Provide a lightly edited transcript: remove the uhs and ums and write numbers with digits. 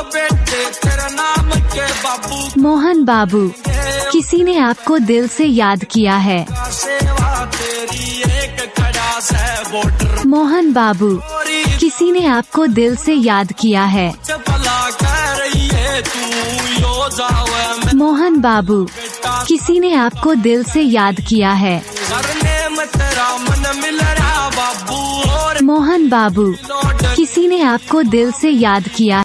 बेटे तेरा नाम के बाबू। मोहन बाबू, किसी ने आपको दिल से याद किया है। सेवा तेरी एक खड़ा से वोटर। मोहन बाबू, किसी ने आपको दिल से याद किया है। भला कह रही है तू यो जावे। मोहन बाबू, किसी ने आपको दिल से याद किया है। करने में तेरा मन मिल रहा बाबू। और मोहन बाबू, किसी ने आपको दिल से याद किया।